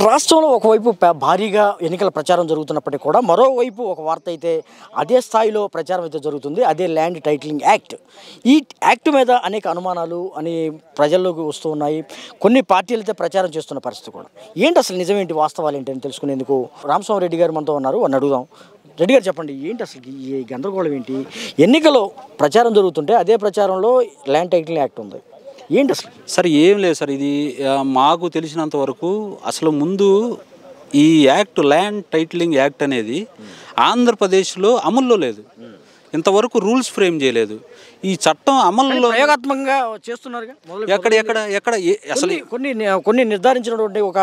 రాష్ట్రంలో ఒకవైపు భారీగా ఎన్నికల ప్రచారం జరుగుతున్నప్పటికీ కూడా మరోవైపు ఒక వార్త అయితే అదే స్థాయిలో ప్రచారం అయితే జరుగుతుంది. అదే ల్యాండ్ టైటిలింగ్ యాక్ట్. ఈ యాక్ట్ మీద అనేక అనుమానాలు అని ప్రజల్లోకి వస్తూ ఉన్నాయి. కొన్ని పార్టీలు అయితే ప్రచారం చేస్తున్న పరిస్థితి కూడా. ఏంటి అసలు నిజమేంటి, వాస్తవాలు ఏంటి అని తెలుసుకునేందుకు రామస్వామిరెడ్డి గారు మనతో ఉన్నారు. అని అడుగుదాం. రెడ్డి గారు చెప్పండి, ఏంటి అసలు ఈ గందరగోళం ఏంటి? ఎన్నికలో ప్రచారం జరుగుతుంటే అదే ప్రచారంలో ల్యాండ్ టైటిలింగ్ యాక్ట్ ఉంది. ఏంటి అసలు? సార్ ఏం లేదు సార్, ఇది మాకు తెలిసినంత వరకు అసలు ముందు ఈ యాక్ట్ ల్యాండ్ టైటిలింగ్ యాక్ట్ అనేది ఆంధ్రప్రదేశ్లో అమల్లో లేదు. ఇంతవరకు రూల్స్ ఫ్రేమ్ చేయలేదు. ఈ చట్టం అమల్లో ప్రయోగాత్మకంగా చేస్తున్నారుగా. ఎక్కడ అసలు కొన్ని నిర్ధారించినటువంటి ఒక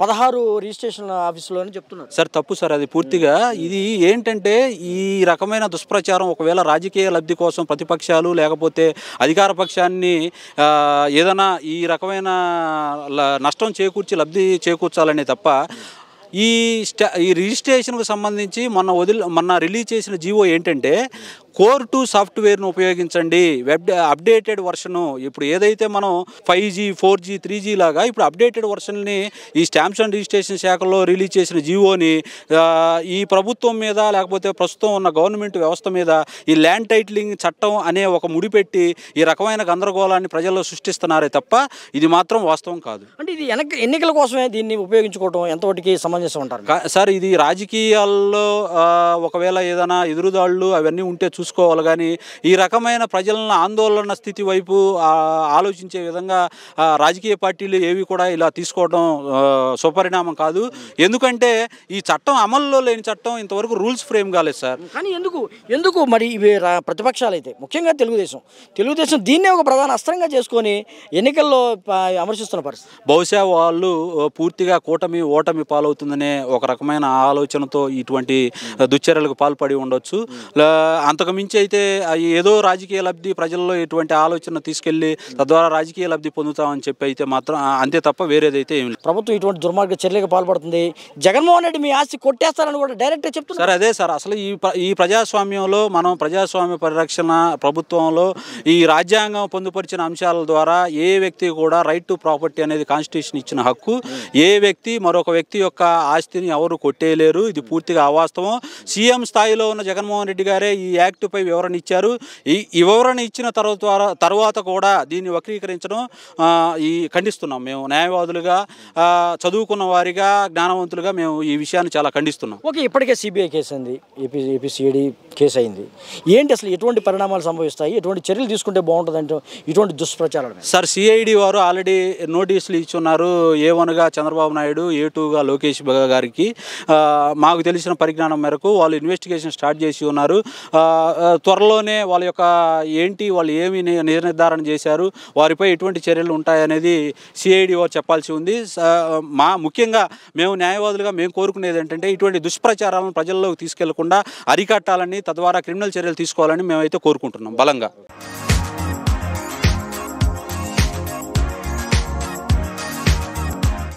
16 రిజిస్ట్రేషన్ ఆఫీసులోనే చెప్తున్నారు సార్. తప్పు సార్ అది పూర్తిగా. ఇది ఏంటంటే ఈ రకమైన దుష్ప్రచారం ఒకవేళ రాజకీయ లబ్ధి కోసం ప్రతిపక్షాలు లేకపోతే అధికార పక్షాన్ని ఏదైనా ఈ రకమైన నష్టం చేకూర్చి లబ్ధి చేకూర్చాలనే తప్ప ఈ రిజిస్ట్రేషన్కు సంబంధించి మొన్న రిలీజ్ చేసిన జీవో ఏంటంటే కోర్ 2 సాఫ్ట్వేర్ను ఉపయోగించండి, అప్డేటెడ్ వర్షను. ఇప్పుడు ఏదైతే మనం 5G 4G 3G లాగా ఇప్పుడు అప్డేటెడ్ వర్షన్ని ఈ స్టాంప్స్ అండ్ రిజిస్ట్రేషన్ శాఖలో రిలీజ్ చేసిన జీవోని ఈ ప్రభుత్వం మీద లేకపోతే ప్రస్తుతం ఉన్న గవర్నమెంట్ వ్యవస్థ మీద ఈ ల్యాండ్ టైటిలింగ్ చట్టం అనే ఒక ముడిపెట్టి ఈ రకమైన గందరగోళాన్ని ప్రజల్లో సృష్టిస్తున్నారే తప్ప ఇది మాత్రం వాస్తవం కాదు. అంటే ఇది ఎన్నికల కోసమే దీన్ని ఉపయోగించుకోవడం ఎంతవరకు సమంజసం అంటారు సార్? ఇది రాజకీయాల్లో ఒకవేళ ఏదైనా ఎదురుదాళ్ళు అవన్నీ ఉంటే చూసుకోవాలి, కానీ ఈ రకమైన ప్రజలను ఆందోళన స్థితి వైపు ఆలోచించే విధంగా రాజకీయ పార్టీలు ఏవి కూడా ఇలా తీసుకోవడం సుపరిణామం కాదు. ఎందుకంటే ఈ చట్టం అమల్లో లేని చట్టం ఇంతవరకు రూల్స్ ఫ్రేమ్ కాలేదు సార్. కానీ ఎందుకు మరి ఇవి ప్రతిపక్షాలు అయితే ముఖ్యంగా తెలుగుదేశం దీన్నే ఒక ప్రధాన అస్త్రంగా చేసుకొని ఎన్నికల్లో అమర్శిస్తున్న పరిస్థితి. బహుశా వాళ్ళు పూర్తిగా ఓటమి పాలవుతుందనే ఒక రకమైన ఆలోచనతో ఇటువంటి దుశ్చర్యలకు పాల్పడి ఉండొచ్చు. అంతకు మించి అయితే ఏదో రాజకీయ లబ్ధి ప్రజల్లో ఎటువంటి ఆలోచన తీసుకెళ్లి తద్వారా రాజకీయ లబ్ధి పొందుతామని చెప్పి అయితే మాత్రం అంతే తప్ప వేరేదైతే ఏమి లేదు. ప్రభుత్వం ఇటువంటి దుర్మార్గ చర్యలకు పాల్పడుతుంది. జగన్మోహన్ రెడ్డి మీ ఆస్తి కొట్టేస్తారని కూడా డైరెక్ట్గా చెప్తున్నారు సార్. అదే సార్, అసలు ఈ ప్రజాస్వామ్యంలో మనం ప్రజాస్వామ్య పరిరక్షణ ప్రభుత్వంలో ఈ రాజ్యాంగం పొందుపరిచిన అంశాల ద్వారా ఏ వ్యక్తి కూడా రైట్ టు ప్రాపర్టీ అనేది కాన్స్టిట్యూషన్ ఇచ్చిన హక్కు. ఏ వ్యక్తి మరొక వ్యక్తి యొక్క ఆస్తిని ఎవరు కొట్టేయలేరు. ఇది పూర్తిగా అవాస్తవం. సీఎం స్థాయిలో ఉన్న జగన్మోహన్ రెడ్డి గారే ఈ యాక్ట్పై వివరణ ఇచ్చారు. ఈ వివరణ ఇచ్చిన తర్వాత కూడా దీన్ని వక్రీకరించడం ఖండిస్తున్నాం. మేము న్యాయవాదులుగా, చదువుకున్న వారిగా, జ్ఞానవంతులుగా మేము ఈ విషయాన్ని చాలా ఖండిస్తున్నాం. ఓకే, ఇప్పటికే సిబిఐ కేసు అయింది, ఏపీసీఐడి కేసు అయింది. ఏంటి అసలు ఎటువంటి పరిణామాలు సంభవిస్తాయి, ఎటువంటి చర్యలు తీసుకుంటే బాగుంటుంది అంటే ఇటువంటి దుష్ప్రచారాలు? సార్, సిఐడి వారు ఆల్రెడీ నోటీసులు ఇచ్చున్నారు. A1గా చంద్రబాబు నాయుడు, A2గా లోకేష్ గారికి. మాకు తెలిసిన పరిజ్ఞానం మేరకు వాళ్ళు ఇన్వెస్టిగేషన్ స్టార్ట్ చేసి ఉన్నారు. త్వరలోనే వాళ్ళు ఏమి నిర్ధారణ చేశారు, వారిపై ఎటువంటి చర్యలు ఉంటాయనేది సిఐడి వారు చెప్పాల్సి ఉంది. ముఖ్యంగా మేము న్యాయవాదులుగా మేము కోరుకునేది ఏంటంటే ఇటువంటి దుష్ప్రచారాలను ప్రజల్లోకి తీసుకెళ్లకుండా అరికట్టాలని, తద్వారా క్రిమినల్ చర్యలు తీసుకోవాలని మేమైతే కోరుకుంటున్నాం బలంగా.